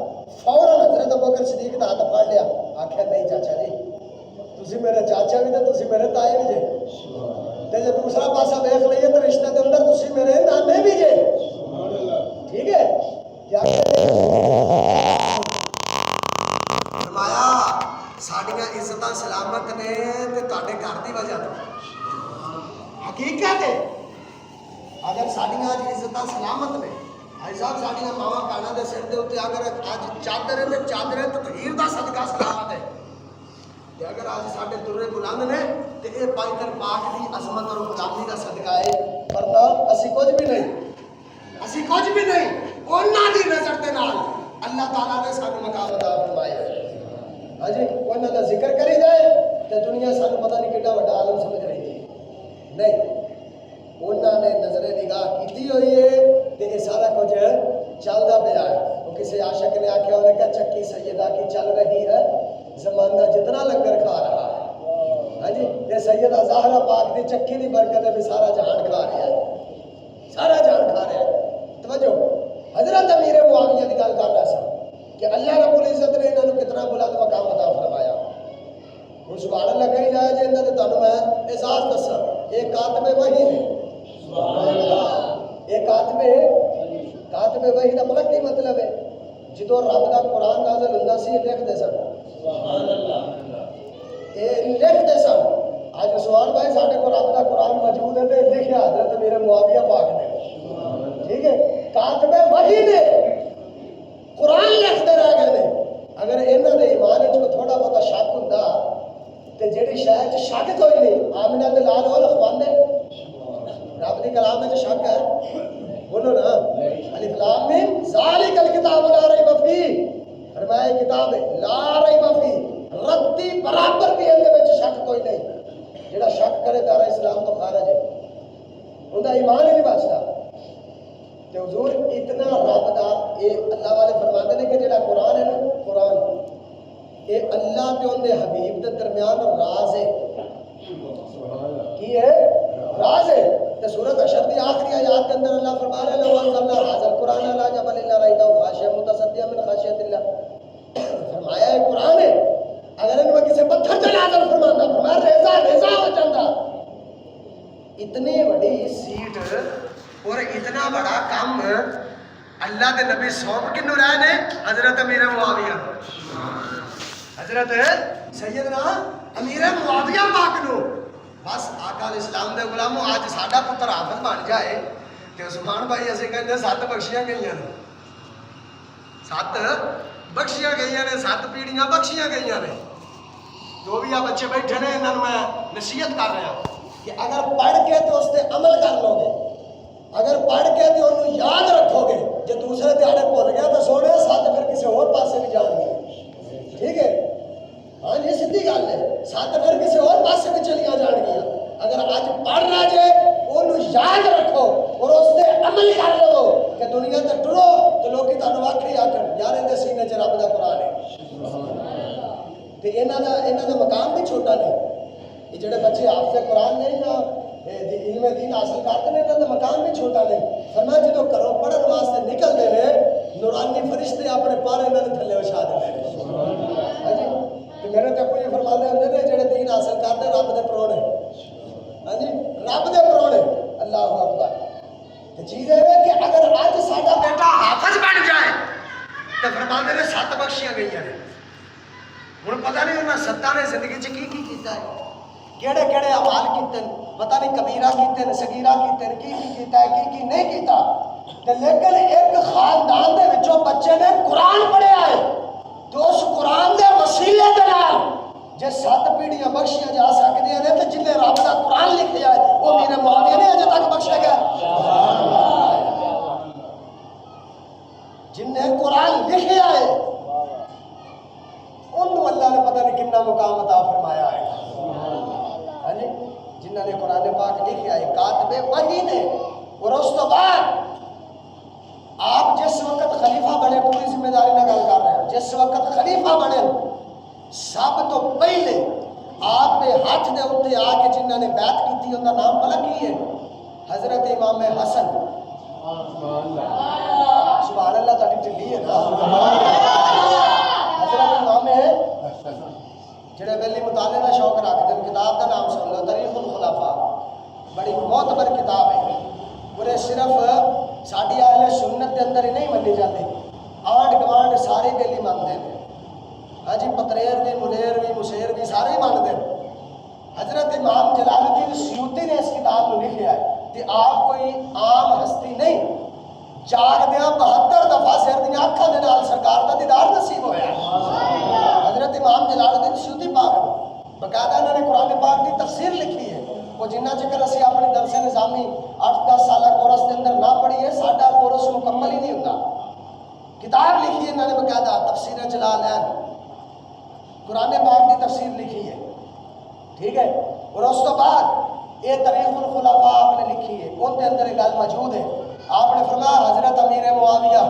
فوراً حضرت ابو بکر صدیق دا ہاتھ پھڑ لیا, آکھیا نہیں چاچا جی تسی میرے چاچا بھی تے تسی میرے تائے بھی جے, پاسا دیکھ لئیے تو رشتے کے اندر تسی میرے نانے بھی جے ٹھیک ہے فرمایا ساڑیاں عزتاں سلامت نے تے تواڈے گھر دی وجہ تو حقیقت ہے اگر ساڑیاں آج عزتاں سلامت نے بھائی صاحب ساڑیاں ماواں بھیڑاں دے سر دے اوتے اگر اج چادر تے چادر تطہیر دا صدقہ سلامت ہے تے اگر آج ساڈے ترے بلند نے تے اے پائتر پاک دی عظمت اور غلامی دا صدقہ ہے ورنہ اسی کچھ بھی نہیں انہاں دی نظر دے نال اللہ تعالیٰ نے سانو مقام عطا فرمایا ہاں جی انہاں دا ذکر کری جائے تے دنیا سانو پتہ نہیں کیڑا بڑا عالم سمجھ رہی ہے نہیں انہاں نے نظر نگاہ کیتی ہوئی ہے تے یہ سارا کچھ چلدا پیا ہے وہ کسی عاشق نے آکھیا انہیں کہا چکی سیدہ کی چل رہی ہے زمانہ جتنا لنگر کھا رہا ہے ہاں جی یہ سیدہ زہرا پاک دی چکی دی برکت ہے سارا جہان کھا رہا ہے سارا جہان کھا رہا ہے توجہ حضرت امیر معاویہ کی گل کر رہا سا کہ اللہ رب العزت نے انہوں نے کتنا بلند مقام عطا فرمایا ہوں سبحان اللہ کہی جائے جی انہوں نے تمہیں میں احساس دسا یہ کاتب وحی نے یہ کاتب وحی کا مطلب کی مطلب ہے جدو رب کا قرآن نازل ہوندا سی لکھتے سن یہ لکھتے سن آج عثمان بھائی ساڈے کو رب کا قرآن موجود ہے تو لکھیا حضرت امیر معاویہ پاک نے ٹھیک ہے کاتب وحی نے قرآن لکھتے رہ گئے اگر انہوں نے ایمان کو تھوڑا بہت شک ہوندا تے جیڑی شاید شک کوئی نہیں آمنہ دے لال ہو لکھواندے رب دی کلام میں شک ہے بولو نا الف لام میم ذالک الکتاب لا ریب فیہ فرمایا کتاب لا ریب فیہ رتی برابر بھی اندے وچ شک کوئی نہیں جیڑا شک کرے دار اسلام تو خارج ہے اوندا ایمان ہی نہیں بچدا تے حضور اتنا رب دا اے اللہ والے فرماندے نے کہ جیڑا قرآن ہے نا قرآن اے اللہ تے اون دے حبیب دے درمیان راز ہے کی ہے راز ہے تے سورۃ حشر دی آخری آیات کے اندر اللہ فرما رہا ہے لو انزلنا ھذا القرآن علی جبل لرأیتہ خاشعا متصدعا من خشیۃ اللہ فرمایا ہے قرآن ہے اگر ان میں کسی پتھر تے نازل فرماندا فرمایا ریزا ہو جاندا اتنی بڑی سیٹ اور اتنا بڑا کام اللہ دے نبی سونپ کنوں رہے نے حضرت امیر معاویہ حضرت سیدنا امیر معاویہ پاک نو بس آقا علیہ السلام دے غلاموں آج ساڈا پتر حافظ بن جائے تے عثمان بھائی اسی کہندے 7 بخشیاں گئیاں نے 7 بخشیاں گئیاں نے 7 پیڑیاں بخشیاں گئیاں نے جو بھی آ بچے بیٹھے نے انہاں میں نصیحت کر رہا کہ اگر پڑھ کے تو اس تے عمل کر لو گے اگر پڑھ کے تو انہوں یاد رکھو گے جو دوسرے دیہڑے بھول گیا تو سونے 7 پھر کسی اور پاسے بھی جان گے ٹھیک ہے ہاں یہ سیدھی گل ہے 7 پھر کسی اور پاسے بھی چلیاں جان گیا اگر آج پڑھ رہا جے انہوں یاد رکھو اور اس تے عمل کر لو کہ دنیا تے ٹرو تو لوگ کی تانوں آکھے آکھن یار اندے سینے چ رب دا قرآن ہے تے انہاں دا مقام بھی چھوٹا نہیں یہ جڑے بچے حافظ قرآن نہیں نا علم دین حاصل کرتے ہیں انہاں دا مقام بھی چھوٹا نہیں فرمایا جدو کرو پڑھن واسطے نکلتے ہیں نورانی فرشتے اپنے پار انہاں دے تھلے وچھا دیندے ہیں ہاں جی تے میرے تے کوئی فرماندے ہوندے نے جڑے دین حاصل کرتے رب دے پرونے ہاں جی رب دے پرونے اللہ اکبر تے چیز ہے کہ اگر اج ساڈا بیٹا حافظ بن جائے تے فرماندے نے 7 بخشیاں گئیاں نے ہن پتہ نہیں انہاں 7 نے زندگی چ کی کیتا ہے کیڑے کیڑے اعمال کیتے ہیں پتہ نہیں کبیرہ کیتے ہیں صغیرہ کیتے ہیں کی کیتا ہے کی نہیں کیتا لیکن ایک خاندان دے وچوں بچے نے قرآن پڑھیا ہے تو اس قرآن دے وسیلے دے نال جے 7 پیڑیاں بخشیاں جا سکدیاں نے تے جنہیں رب دا قرآن لکھیا ہے وہ میرے معاویہ نے اجے تک بخشے گا جنہیں قرآن لکھیا ہے انہوں اللہ نے پتہ نہیں کتنا مقام عطا فرمایا ہے ہاں جی جنہوں نے قرآن پاک لکھیا ہے کاتب وحی نے اور اس تو بعد آپ جس وقت خلیفہ بنے پوری ذمہ داری نہ گل کر رہے ہیں جس وقت خلیفہ بنے سب تو پہلے آپ نے ہاتھ دے اوتے آ کے جنہوں نے بیعت کی ان کا نام پتہ کی ہے حضرت امام حسن سبحان اللہ تاری ٹھلی ہے نا حضرت امام جڑے ویلی مطالعے کا شوق رکھتے ہیں کتاب کا نام سن لو تاریخ الخلافہ بڑی معتبر جی پتریر بھی منیر بھی مسیر بھی سارے ہی مانتے ہیں۔ حضرت امام جلال الدین سیوطی نے اس کتاب کو لکھا ہے کہ آپ کوئی عام ہستی نہیں، جاگ دیا 72 دفعہ سر دیا اکھاں دے نال سرکار دا دیدار نصیب ہویا ہے۔ حضرت امام جلال الدین سیوطی پاک باقاعدہ انہوں نے قرآن پاک کی تفسیر لکھی ہے، وہ جنہ چکر اسی اپنے درس نظامی 8-10 سالہ کورس کے اندر نہ پڑھی ہے، ساڈا کورس مکمل ہی نہیں ہوتا۔ کتاب لکھی ہے انہوں نے باقاعدہ تفسیر جلالین، قرآن پاک کی تفسیر لکھی ہے، ٹھیک ہے۔ اور اس تو بعد یہ تاریخ الخلفاء آپ نے لکھی ہے، ان کے اندر ایک گل موجود ہے۔ آپ نے فرمایا حضرت امیر معاویہ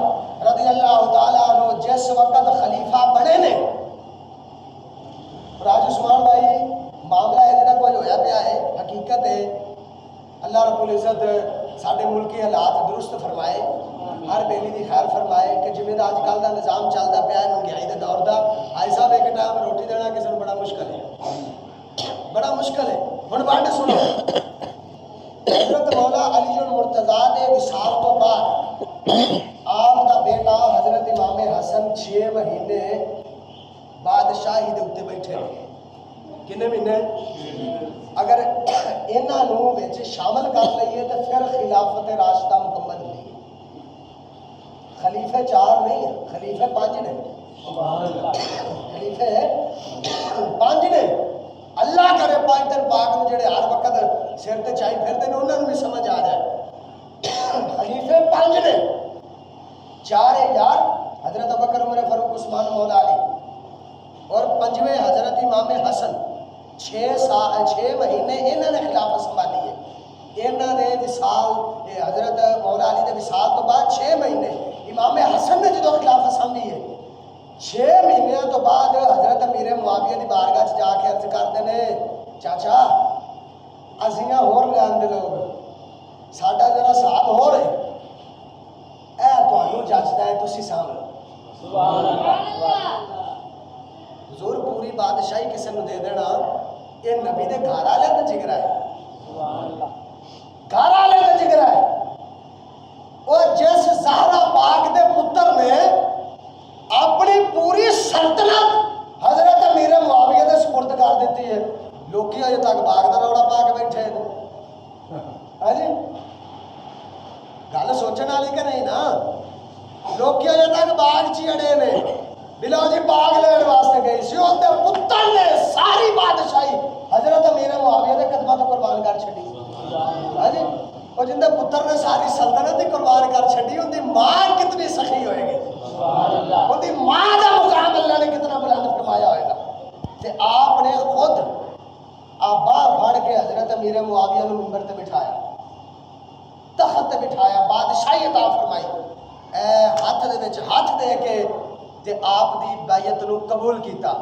رضی اللہ تعالیٰ عنہ جس وقت خلیفہ بنے نے، راج عثمان بھائی معاملہ ہے جنہا کوئی ہویا پیا ہے، حقیقت ہے اللہ رب العزت ساڑھے ملک کے حالات درست فرمائے، ہر بیلی دی خیر فرمائے کہ جمعہ دا آج کل دا نظام چلدا پیا ہے مہنگائی دے دور دا، آئی صاحب ایک ٹائم روٹی دینا کسی نے بڑا مشکل ہے، بڑا مشکل ہے۔ ہن بات سنو، حضرت مولا علی المرتضیٰ دے وصال تو بعد آپ دا بیٹا حضرت امام حسن 6 مہینے بادشاہی دے اوتے بیٹھے رہے، کنے مہینے؟ اگر انہاں نوں وچ شامل کر لئیے تو پھر خلافت راشدہ مکمل ہوئی۔ خلیفہ 4 نہیں ہیں، خلیفہ 5 نے، خلیفہ 5 نے۔ اللہ کرے 5 دن پاک میں جڑے ہر وقت سر تے چائی پھرتے ہیں انہوں نے بھی سمجھ آ جائے۔ خلیفہ 5 نے، 4 یار حضرت ابوبکر عمر فاروق عثمان مولا علی، اور 5ویں حضرت امام حسن 6 مہینے انہوں نے خلافت سنبھالی ہے۔ انہوں نے وصال حضرت مولا علی نے وصال تو بعد 6 مہینے امام حسن نے جدو خلافت سنبھی ہے، 6 مہینے تو بعد حضرت امیر معاویہ دی بارگاہ جا کے عرض کرتے ہیں چاچا ازیاں ہور لے آندے لوگ ساڈا ذرا صاحب ہو رہے اے تانوں جچدا ہے تسی سامنے سبحان اللہ۔ حضور پوری بادشاہی کسی نے دے دینا، یہ نبی دے گھر والے تے جگرا ہے، گھر والے تے جگرا ہے۔ اور جس زہرا پاک دے پتر نے اپنی پوری سلطنت حضرت امیر معاویہ دے سپرد کر دیتی ہے، لوکی اجے تک باغ دا روڑا پا کے بیٹھے ہیں۔ ہاں جی گل سوچنے والی کہ نہیں نا، لوکی اجے تک باغ چ اڑے نے، بلو جی باغ لین واسطے گئی سی، اندے پتر نے ساری بادشاہی حضرت امیر معاویہ دے قدماں تے قربان کر چھڈی۔ ہاں جی اور جن دے پتر نے ساری سلطنت ہی قربان کر چھڈی، ان دی ماں کتنی سخی ہوئے گی، ان دی ماں دا مقام اللہ نے کتنا بلند فرمایا ہوئے گا۔ تے آپ نے خود آبا پھڑ کے حضرت امیر معاویہ نے منبر تے بٹھایا، تخت تے بٹھایا، بادشاہی عطا فرمائی، اے ہاتھ دے وچ ہاتھ دے کے تے آپ دی بیعت نو قبول کیتا،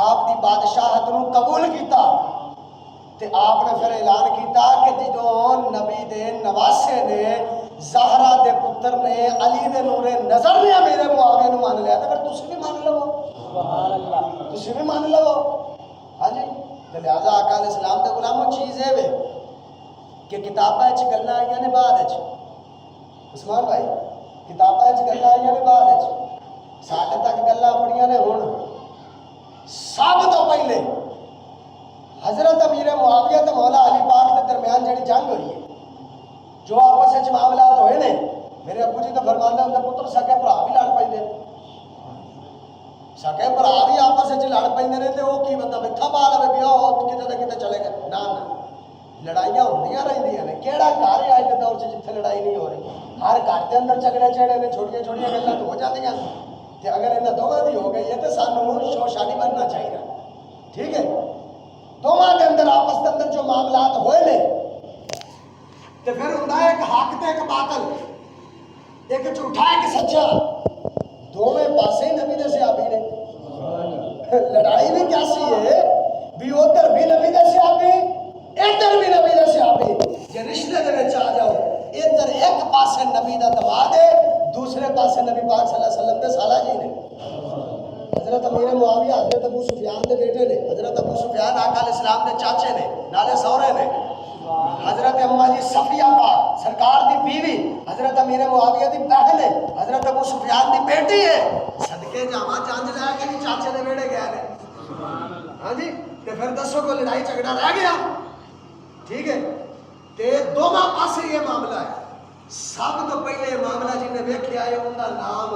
آپ دی بادشاہت نو قبول کیتا۔ تے آپ نے پھر اعلان کیتا کہ جدوں نبی دے نواسے نے زہرا دے پتر نے علی دے نور نظر نے امیر معاویہ نو مان لیا، تو پھر تسی بھی مان لو، سبحان اللہ، تسی بھی مان لو۔ ہاں جی لہٰذا آقا علیہ السلام دے غلاموں چیز ہے وے کہ کتاباں وچ گلاں آئیاں نے بعد وچ، عثمان بھائی کتاباں وچ گلاں آئیاں نے بعد وچ، ساڈے تک گلاں اپنیاں نے ہن۔ سب تو پہلے حضرت امیر معاویہ تے مولا علی پاک کے درمیان جڑی جنگ ہوئی ہے، جو آپس وچ معاملات ہوئے نے، میرے ابو جی تو فرماندے ہوں پتر سکے بھرا بھی لڑ پیندے، سکے بھرا بھی آپس وچ لڑ پیندے نے، تے وہ کی بندہ میتھا پا لے بھی وہ کتے تے کتے چلے گئے، نہ لڑائیاں ہوندیاں رہندیاں نے۔ کیڑا گھر ہے اج دے دور وچ جتھے لڑائی نہیں ہو رہی؟ ہر گھر دے اندر جھگڑے چڑھے نے، چھوٹیاں چھوٹیاں گلاں تو ہو جاندیاں، تے اگر انہاں دوواں دی ہو گئی ہے تے سانوں شوشا نہیں بننا چاہیے، ٹھیک ہے؟ دونوں کے اندر آپس کے اندر جو معاملات ہوئے نے، تو پھر ہوں ایک حق تے ایک باطل، ایک جھوٹا ایک سچا، دونوں پاسے ہی نبی دے صحابی نے۔ لڑائی بھی کیسی ہے بھی ادھر بھی نبی دے صحابی ادھر بھی نبی دے صحابی، جے رشتے دے وچ آ جاؤ ادھر ایک پاسے نبی دا دماد ہے، دوسرے پاسے نبی پاک صلی اللہ علیہ وسلم دے سالہ جی نے۔ حضرت امیر معاویہ حضرت ابو سفیان دے بیٹے نے، حضرت ابو سفیان آقا علیہ السلام دے چاچے نے، نالے سورے نے۔ حضرت اماں جی صفیہ پاک سرکار دی بیوی حضرت امیر معاویہ دی بہن ہے، حضرت ابو سفیان دی بیٹی ہے۔ صدقے جاواں چانج لے کے بھی چاچے دے بیڑے گیا ہاں جی تے پھر دسو کو لڑائی جھگڑا رہ گیا ٹھیک ہے تے دونوں پاسے یہ معاملہ ہے سب تو پہلے معاملہ جن نے ویکھیا ہے ان کا نام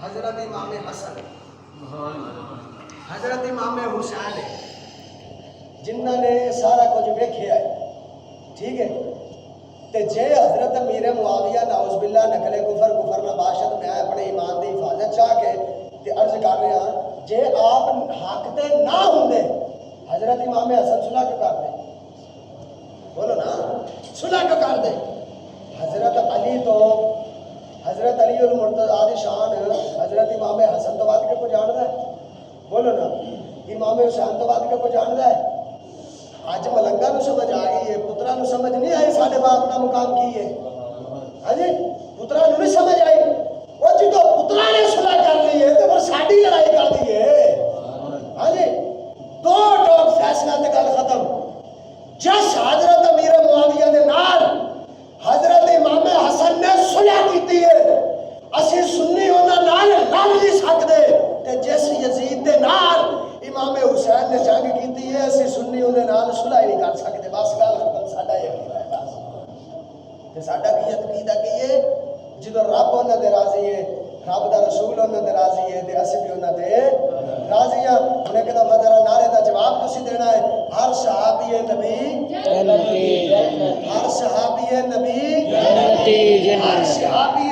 حضرت امام حسن حضرت امام حسین ہے جنہوں نے سارا کچھ ویکھیا ہے ٹھیک ہے تے جے حضرت امیر معاویہ نعوذ باللہ نقل کفر نباشت میں اپنے ایمان دی حفاظت چاہ کے تے عرض کر رہے ہیں جے آپ حق تے نہ ہوندے حضرت امام حسن صلح کیوں کر دے بولو نا صلح کیوں کر دے حضرت علی تو حضرت علی المرتضی شان حضرت امام حسن تو بعد کے کو جاندا ہے بولو نا امام حسین تو بعد کے کو جاندا ہے آج ملنگا نو سمجھ آ گئی ہے پترا نو سمجھ نہیں آئی ساڈے باپ کا مقام کی ہے ہاں جی پترا نو نہیں سمجھ آئی وہ جدو پترا نے صلح کر لی ہے تو پھر ساڈی لڑائی کر دی ہے ہاں جی دو ٹوک فیصلہ تے گل ختم جس حضرت امیر معاویہ دے نال حضرت امام حسن نے صلح کیتی ہے اسی سنی انہاں نال لڑ نہیں سکدے تے جس یزید دے نال امام حسین نے جنگ کیتی ہے اسی سنی انہاں نال صلح نہیں کر سکدے بس گل ختم ساڈا یہ عقیدہ ہے بس تے ساڈا کی عقیدہ کی ہے جدوں رب انہاں دے راضی ہے رب دا رسول انہاں دے راضی ہے تے اسی بھی انہاں دے راضی ہاں ہن ایک دفعہ ذرا نعرے دا جواب تسی دینا ہے ہر صحابی نبی جنتی ہر صحابی نبی جنتی ہر صحابی